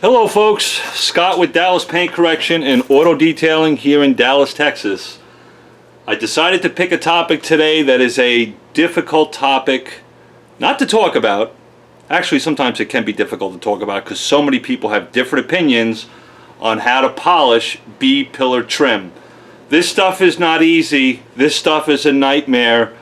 Hello folks, Scott with Dallas Paint Correction and Auto Detailing here in Dallas, Texas. I decided to pick a topic today that is a difficult topic not to talk about. Actually, sometimes it can be difficult to talk about because so many people have different opinions on how to polish B-pillar trim. This stuff is not easy. This stuff is a nightmare.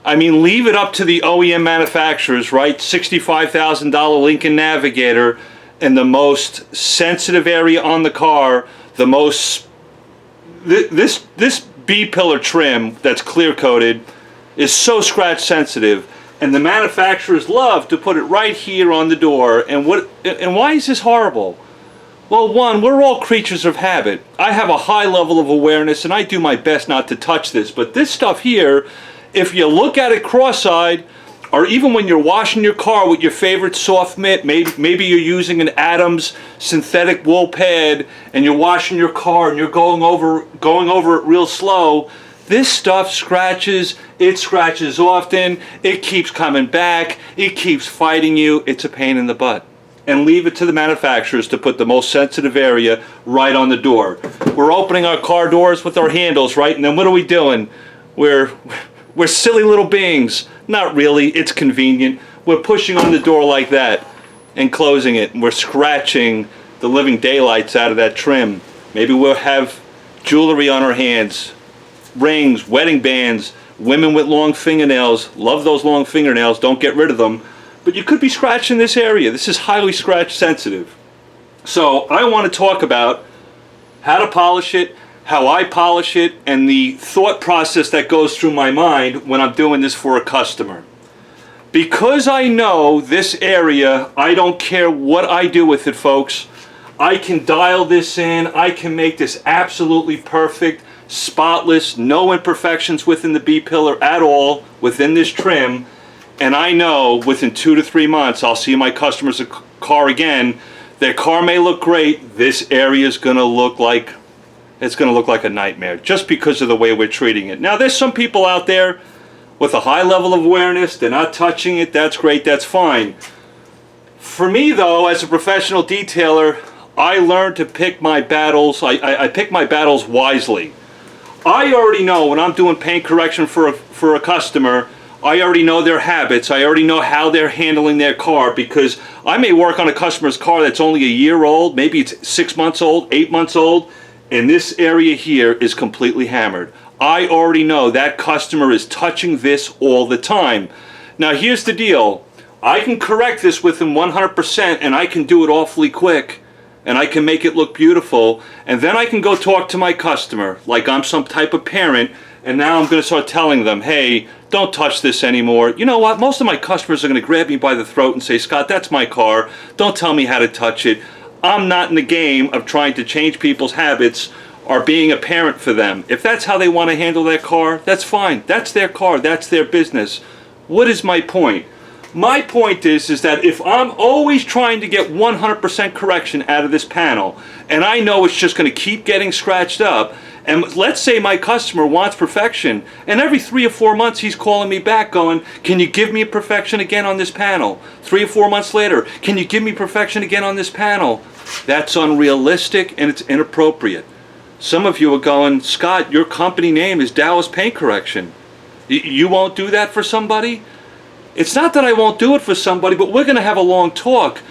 I mean, leave it up to the OEM manufacturers, right? $65,000 Lincoln Navigator, and the most sensitive area on the car, this B-pillar trim that's clear coated is so scratch sensitive, and the manufacturers love to put it right here on the door. And why is this horrible? Well, one, we're all creatures of habit. I have a high level of awareness and I do my best not to touch this, but this stuff here, if you look at it cross-eyed, or even when you're washing your car with your favorite soft mitt, maybe you're using an Adams synthetic wool pad and you're washing your car and you're going over it real slow, this stuff scratches. It scratches often, it keeps coming back, it keeps fighting you. It's a pain in the butt. And leave it to the manufacturers to put the most sensitive area right on the door. We're opening our car doors with our handles, right? And then what are we doing? We're silly little beings. Not really, it's convenient. We're pushing on the door like that and closing it, and we're scratching the living daylights out of that trim. Maybe we'll have jewelry on our hands, rings, wedding bands. Women with long fingernails, love those long fingernails, don't get rid of them. But you could be scratching this area. This is highly scratch sensitive. So I want to talk about how to polish it, how I polish it, and the thought process that goes through my mind when I'm doing this for a customer. Because I know this area, I don't care what I do with it, folks. I can dial this in, I can make this absolutely perfect, spotless, no imperfections within the B-pillar at all, within this trim. And I know within 2 to 3 months, I'll see my customer's car again. Their car may look great, this area is going to look like a nightmare just because of the way we're treating it. Now, there's some people out there with a high level of awareness. They're not touching it. That's great. That's fine. For me, though, as a professional detailer, I learned to pick my battles. I pick my battles wisely. I already know when I'm doing paint correction for a customer, I already know their habits. I already know how they're handling their car, because I may work on a customer's car that's only a year old. Maybe it's 6 months old, 8 months old. And this area here is completely hammered. I already know that customer is touching this all the time. Now here's the deal. I can correct this with them 100%, and I can do it awfully quick. And I can make it look beautiful. And then I can go talk to my customer like I'm some type of parent. And now I'm going to start telling them, hey, don't touch this anymore. You know what? Most of my customers are going to grab me by the throat and say, Scott, that's my car. Don't tell me how to touch it. I'm not in the game of trying to change people's habits or being a parent for them. If that's how they want to handle their car, that's fine. That's their car. That's their business. What is my point? My point is that if I'm always trying to get 100% correction out of this panel, and I know it's just going to keep getting scratched up, and let's say my customer wants perfection, and every 3 or 4 months he's calling me back going, can you give me perfection again on this panel? 3 or 4 months later, can you give me perfection again on this panel? That's unrealistic and it's inappropriate. Some of you are going, Scott, your company name is Dallas Paint Correction. You won't do that for somebody? It's not that I won't do it for somebody, but we're going to have a long talk.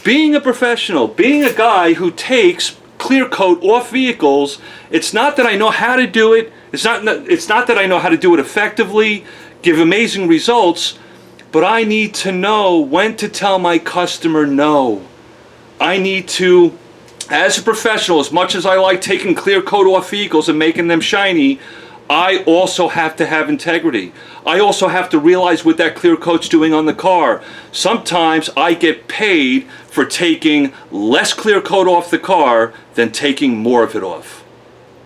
Being a professional, being a guy who takes clear coat off vehicles, it's not that I know how to do it. It's not that I know how to do it effectively, give amazing results, but I need to know when to tell my customer no. I need to, as a professional, as much as I like taking clear coat off vehicles and making them shiny, I also have to have integrity. I also have to realize what that clear coat's doing on the car. Sometimes I get paid for taking less clear coat off the car than taking more of it off.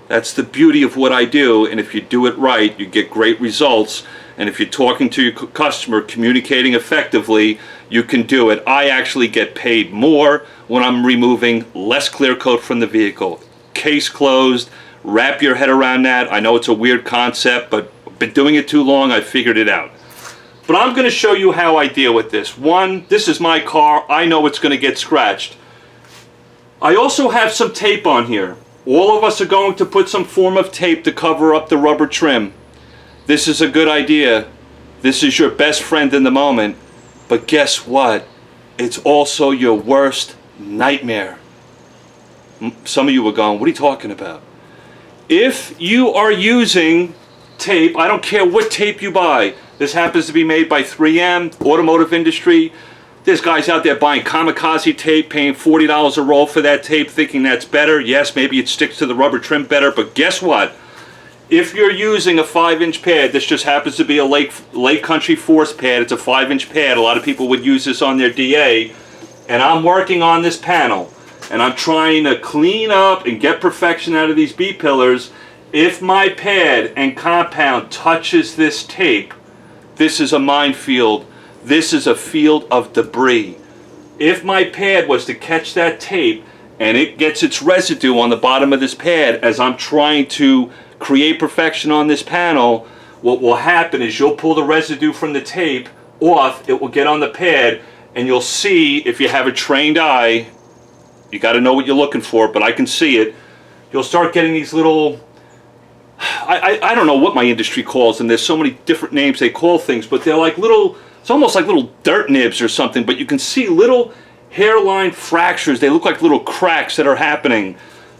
That's the beauty of what I do, and if you do it right, you get great results. And if you're talking to your customer, communicating effectively, you can do it. I actually get paid more when I'm removing less clear coat from the vehicle. Case closed. Wrap your head around that. I know it's a weird concept, but I've been doing it too long. I figured it out. But I'm going to show you how I deal with this. One, this is my car. I know it's going to get scratched. I also have some tape on here. All of us are going to put some form of tape to cover up the rubber trim. This is a good idea. This is your best friend in the moment. But guess what? It's also your worst nightmare. Some of you are going, what are you talking about? If you are using tape, I don't care what tape you buy. This happens to be made by 3M, automotive industry. There's guys out there buying kamikaze tape, paying $40 a roll for that tape, thinking that's better. Yes, maybe it sticks to the rubber trim better, but guess what? If you're using a 5-inch pad, this just happens to be a Lake Country Force pad. It's a 5-inch pad. A lot of people would use this on their DA. And I'm working on this panel, and I'm trying to clean up and get perfection out of these B-pillars. If my pad and compound touches this tape, this is a minefield. This is a field of debris. If my pad was to catch that tape and it gets its residue on the bottom of this pad as I'm trying to create perfection on this panel, what will happen is you'll pull the residue from the tape off, it will get on the pad, and you'll see, if you have a trained eye, you got to know what you're looking for, but I can see it, you'll start getting these little, I don't know what my industry calls them, there's so many different names they call things, but they're like little, it's almost like little dirt nibs or something, but you can see little hairline fractures. They look like little cracks that are happening.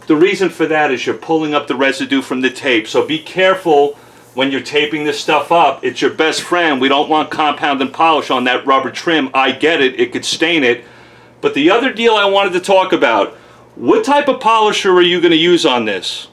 The reason for that is you're pulling up the residue from the tape. So be careful when you're taping this stuff up. It's your best friend. We don't want compound and polish on that rubber trim. I get it. It could stain it. But the other deal I wanted to talk about, what type of polisher are you going to use on this?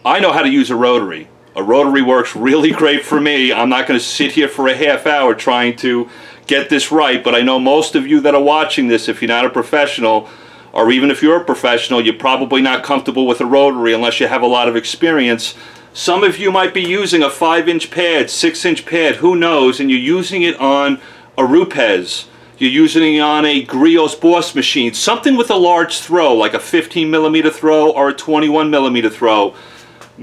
I know how to use a rotary. A rotary works really great for me. I'm not going to sit here for a half hour trying to get this right, but I know most of you that are watching this, if you're not a professional, or even if you're a professional, you're probably not comfortable with a rotary unless you have a lot of experience. Some of you might be using a 5-inch pad, 6-inch pad, who knows, and you're using it on a Rupes. You're using it on a Griot's Boss machine, something with a large throw, like a 15 millimeter throw or a 21 millimeter throw.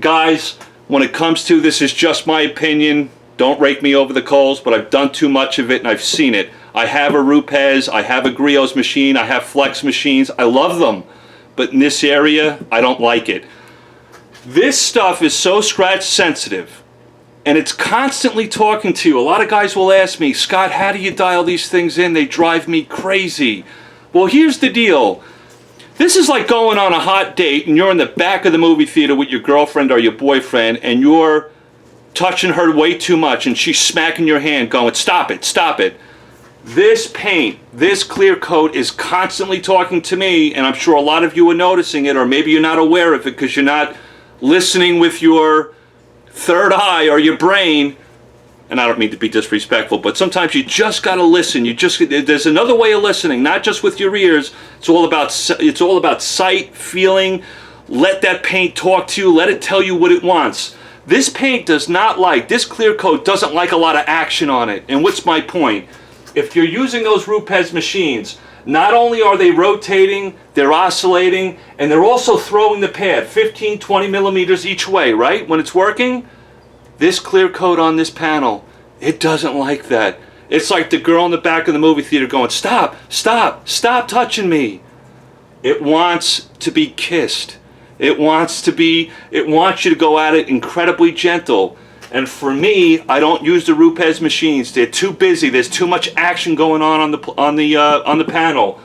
Guys, when it comes to, this is just my opinion, don't rake me over the coals, but I've done too much of it and I've seen it. I have a Rupes, I have a Griot's machine, I have flex machines, I love them, but in this area, I don't like it. This stuff is so scratch sensitive, and it's constantly talking to you. A lot of guys will ask me, Scott, how do you dial these things in? They drive me crazy. Well, here's the deal. This is like going on a hot date and you're in the back of the movie theater with your girlfriend or your boyfriend and you're touching her way too much and she's smacking your hand going, stop it, stop it. This paint, this clear coat is constantly talking to me, and I'm sure a lot of you are noticing it, or maybe you're not aware of it because you're not listening with your third eye or your brain. And I don't mean to be disrespectful, but sometimes you just got to listen. There's another way of listening, not just with your ears. It's all about sight, feeling. Let that paint talk to you. Let it tell you what it wants. This paint does not like, this clear coat doesn't like a lot of action on it. And what's my point? If you're using those Rupes machines, not only are they rotating, they're oscillating, and they're also throwing the pad 15, 20 millimeters each way, right? When it's working. This clear coat on this panel, it doesn't like that. It's like the girl in the back of the movie theater going, stop, stop, stop touching me. It wants to be kissed. It wants you to go at it incredibly gentle. And for me, I don't use the Rupes machines. They're too busy. There's too much action going on the panel.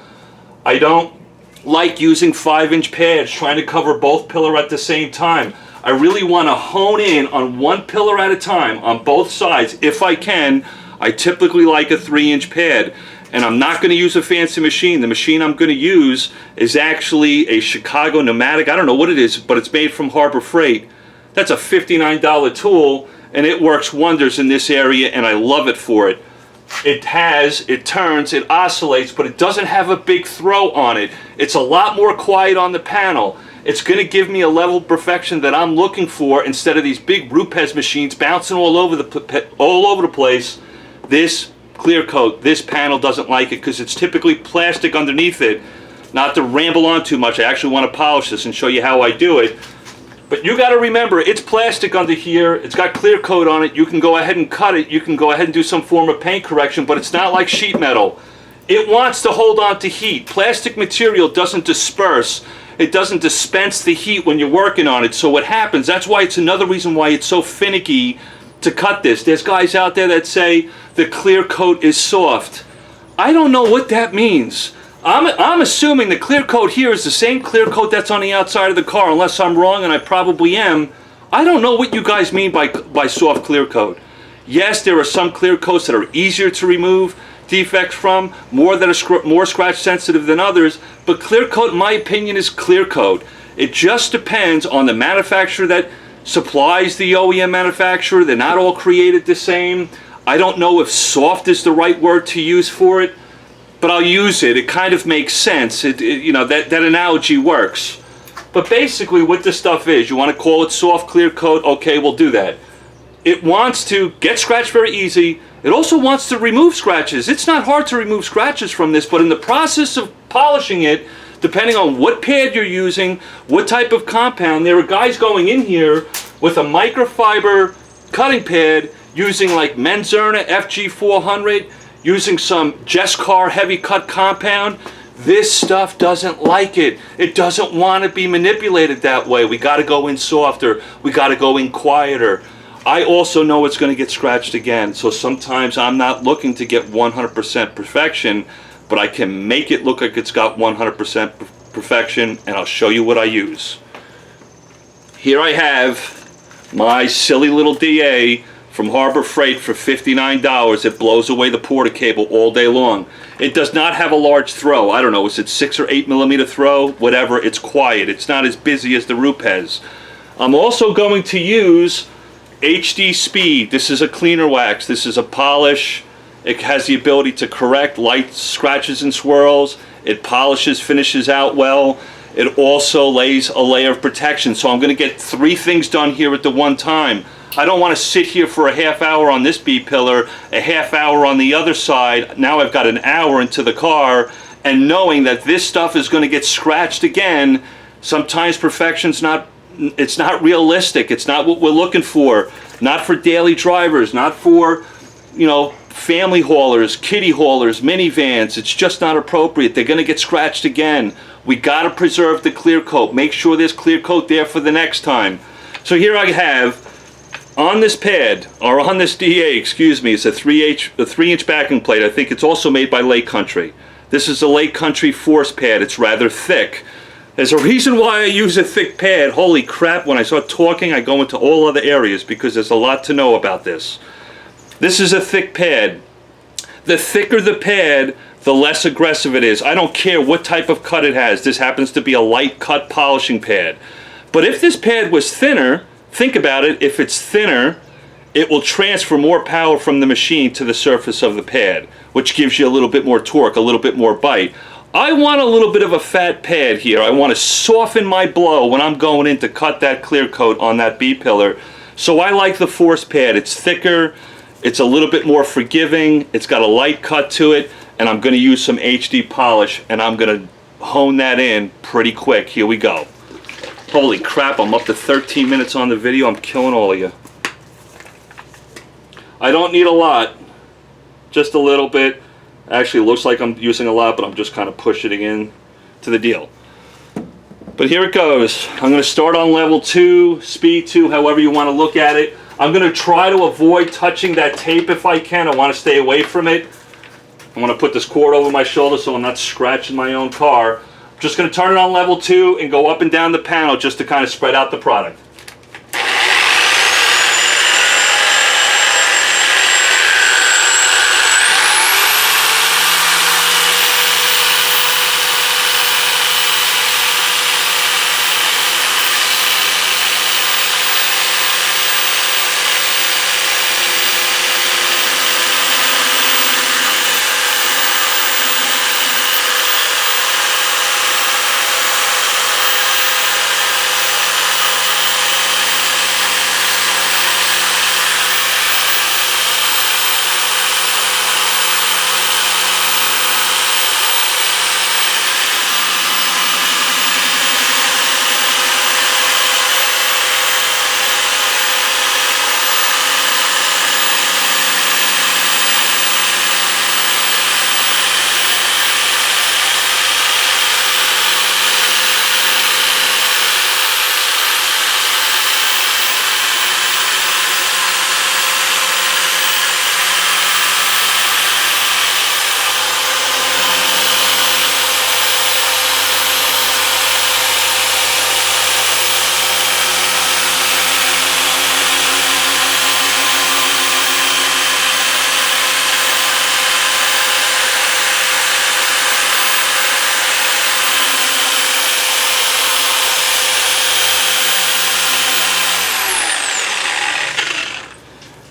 I don't like using 5-inch pads, trying to cover both pillar at the same time. I really want to hone in on one pillar at a time on both sides. If I can, I typically like a 3-inch pad. And I'm not going to use a fancy machine. The machine I'm going to use is actually a Chicago Pneumatic. I don't know what it is, but it's made from Harbor Freight. That's a $59 tool, and it works wonders in this area, and I love it for it. It turns, it oscillates, but it doesn't have a big throw on it. It's a lot more quiet on the panel. It's going to give me a level of perfection that I'm looking for instead of these big Rupes machines bouncing all over the place. This clear coat, this panel doesn't like it because it's typically plastic underneath it. Not to ramble on too much, I actually want to polish this and show you how I do it. But you got to remember, it's plastic under here. It's got clear coat on it. You can go ahead and cut it. You can go ahead and do some form of paint correction, but it's not like sheet metal. It wants to hold on to heat. Plastic material doesn't disperse. It doesn't dispense the heat when you're working on it. So what happens, that's why it's another reason why it's so finicky to cut this. There's guys out there that say the clear coat is soft. I don't know what that means. I'm assuming the clear coat here is the same clear coat that's on the outside of the car, unless I'm wrong, and I probably am. I don't know what you guys mean by soft clear coat. Yes, there are some clear coats that are easier to remove defects from, more that are more scratch sensitive than others, but clear coat, in my opinion, is clear coat. It just depends on the manufacturer that supplies the OEM manufacturer. They're not all created the same. I don't know if soft is the right word to use for it, but I'll use it. It kind of makes sense. You know, that analogy works. But basically what this stuff is, you want to call it soft clear coat, okay, we'll do that. It wants to get scratched very easy. It also wants to remove scratches. It's not hard to remove scratches from this, but in the process of polishing it, depending on what pad you're using, what type of compound, there are guys going in here with a microfiber cutting pad using like Menzerna FG400, using some Jescar heavy cut compound. This stuff doesn't like it. It doesn't want to be manipulated that way. We got to go in softer. We got to go in quieter. I also know it's going to get scratched again, so sometimes I'm not looking to get 100% perfection, but I can make it look like it's got 100% perfection, and I'll show you what I use. Here I have my silly little DA from Harbor Freight for $59. It blows away the porta cable all day long. It does not have a large throw. I don't know, is it 6 or 8 millimeter throw? Whatever, it's quiet. It's not as busy as the Rupes. I'm also going to use HD Speed. This is a cleaner wax. This is a polish. It has the ability to correct light scratches and swirls. It polishes, finishes out well. It also lays a layer of protection. So I'm going to get 3 things done here at the one time. I don't want to sit here for a half hour on this B-pillar, a half hour on the other side. Now I've got an hour into the car, and knowing that this stuff is going to get scratched again, sometimes perfection's not, it's not realistic. It's not what we're looking for. Not for daily drivers, not for, you know, family haulers, kiddie haulers, minivans. It's just not appropriate. They're going to get scratched again. We got to preserve the clear coat. Make sure there's clear coat there for the next time. So here I have, on this pad, or on this DA, excuse me, it's a 3-inch backing plate. I think it's also made by Lake Country. This is a Lake Country force pad. It's rather thick. There's a reason why I use a thick pad. Holy crap, when I start talking, I go into all other areas because there's a lot to know about this. This is a thick pad. The thicker the pad, the less aggressive it is. I don't care what type of cut it has. This happens to be a light cut polishing pad. But if this pad was thinner, think about it, if it's thinner, it will transfer more power from the machine to the surface of the pad, which gives you a little bit more torque, a little bit more bite. I want a little bit of a fat pad here. I want to soften my blow when I'm going in to cut that clear coat on that B-pillar. So I like the force pad. It's thicker, it's a little bit more forgiving, it's got a light cut to it, and I'm going to use some HD polish, and I'm going to hone that in pretty quick. Here we go. Holy crap, I'm up to 13 minutes on the video. I'm killing all of you. I don't need a lot, just a little bit. Actually, it looks like I'm using a lot, but I'm just kind of pushing it in to the deal. But here it goes. I'm going to start on level 2, speed 2, however you want to look at it. I'm going to try to avoid touching that tape if I can. I want to stay away from it. I want to put this cord over my shoulder so I'm not scratching my own car. I'm just going to turn it on level 2 and go up and down the panel just to kind of spread out the product.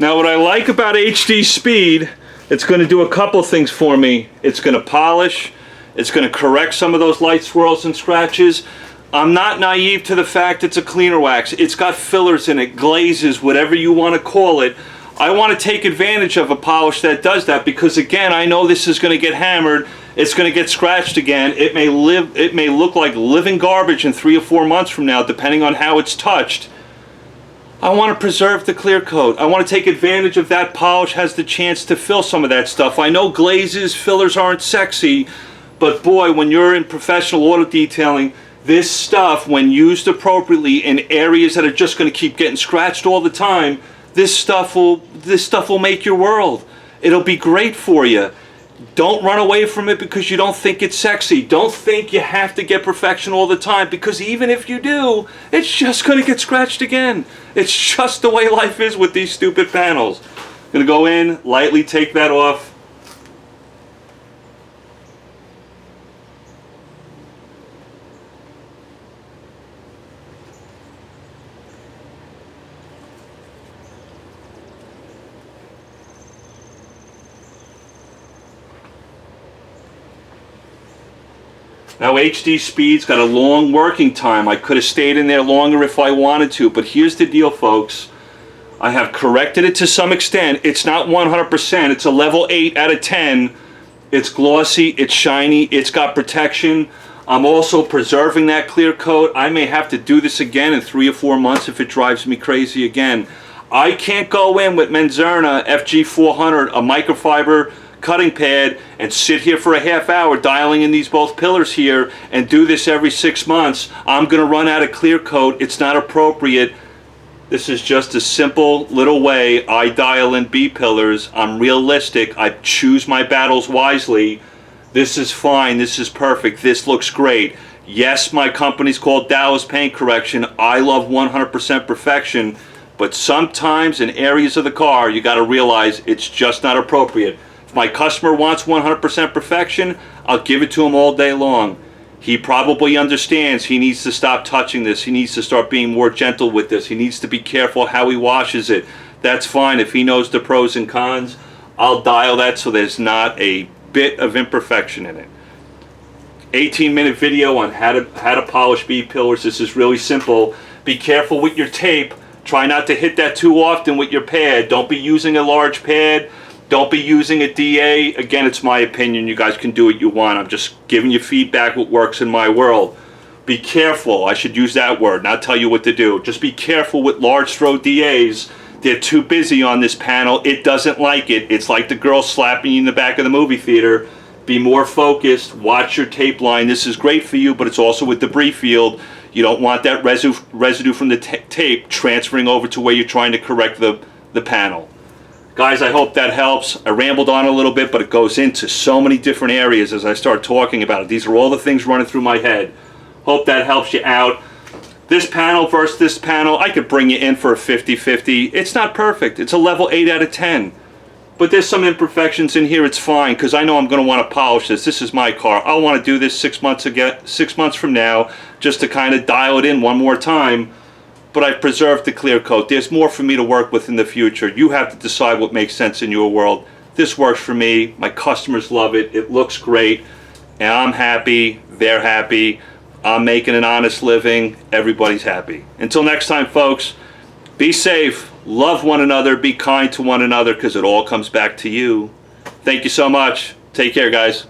Now what I like about HD Speed, it's going to do a couple things for me. It's going to polish, it's going to correct some of those light swirls and scratches. I'm not naive to the fact it's a cleaner wax. It's got fillers in it, glazes, whatever you want to call it. I want to take advantage of a polish that does that because again, I know this is going to get hammered. It's going to get scratched again. It may look like living garbage in 3 or 4 months from now, depending on how it's touched. I want to preserve the clear coat. I want to take advantage of that polish has the chance to fill some of that stuff. I know glazes, fillers aren't sexy, but boy, when you're in professional auto detailing, this stuff, when used appropriately in areas that are just going to keep getting scratched all the time, this stuff will make your world. It'll be great for you. Don't run away from it because you don't think it's sexy. Don't think you have to get perfection all the time because even if you do, it's just going to get scratched again. It's just the way life is with these stupid panels. I'm going to go in, lightly take that off. Now HD Speed's got a long working time. I could have stayed in there longer if I wanted to, but here's the deal, folks. I have corrected it to some extent. It's not 100%. It's a level 8 out of 10. It's glossy, it's shiny, it's got protection. I'm also preserving that clear coat. I may have to do this again in 3 or 4 months if it drives me crazy again. I can't go in with Menzerna FG400, a microfiber cutting pad, and sit here for a half hour dialing in these both pillars here and do this every 6 months. I'm going to run out of clear coat. It's not appropriate. This is just a simple little way I dial in B pillars. I'm realistic. I choose my battles wisely. This is fine. This is perfect. This looks great. Yes, my company's called Dallas Paint Correction. I love 100% perfection, but sometimes in areas of the car you got to realize it's just not appropriate. My customer wants 100% perfection, I'll give it to him all day long. He probably understands he needs to stop touching this. He needs to start being more gentle with this. He needs to be careful how he washes it. That's fine. If he knows the pros and cons, I'll dial that so there's not a bit of imperfection in it. 18-minute video on how to polish B pillars. This is really simple. Be careful with your tape. Try not to hit that too often with your pad. Don't be using a large pad. Don't be using a DA. Again, it's my opinion. You guys can do what you want. I'm just giving you feedback what works in my world. Be careful. I should use that word, not tell you what to do. Just be careful with large throw DAs. They're too busy on this panel. It doesn't like it. It's like the girl slapping you in the back of the movie theater. Be more focused. Watch your tape line. This is great for you, but it's also with debris field. You don't want that residue from the tape transferring over to where you're trying to correct the panel. Guys, I hope that helps. I rambled on a little bit, but it goes into so many different areas as I start talking about it. These are all the things running through my head. Hope that helps you out. This panel versus this panel, I could bring you in for a 50-50. It's not perfect. It's a level 8 out of 10. But there's some imperfections in here. It's fine, because I know I'm going to want to polish this. This is my car. I'll want to do this 6 months from now, just to kind of dial it in one more time. But I've preserved the clear coat. There's more for me to work with in the future. You have to decide what makes sense in your world. This works for me. My customers love it. It looks great. And I'm happy. They're happy. I'm making an honest living. Everybody's happy. Until next time, folks, be safe. Love one another. Be kind to one another, because it all comes back to you. Thank you so much. Take care, guys.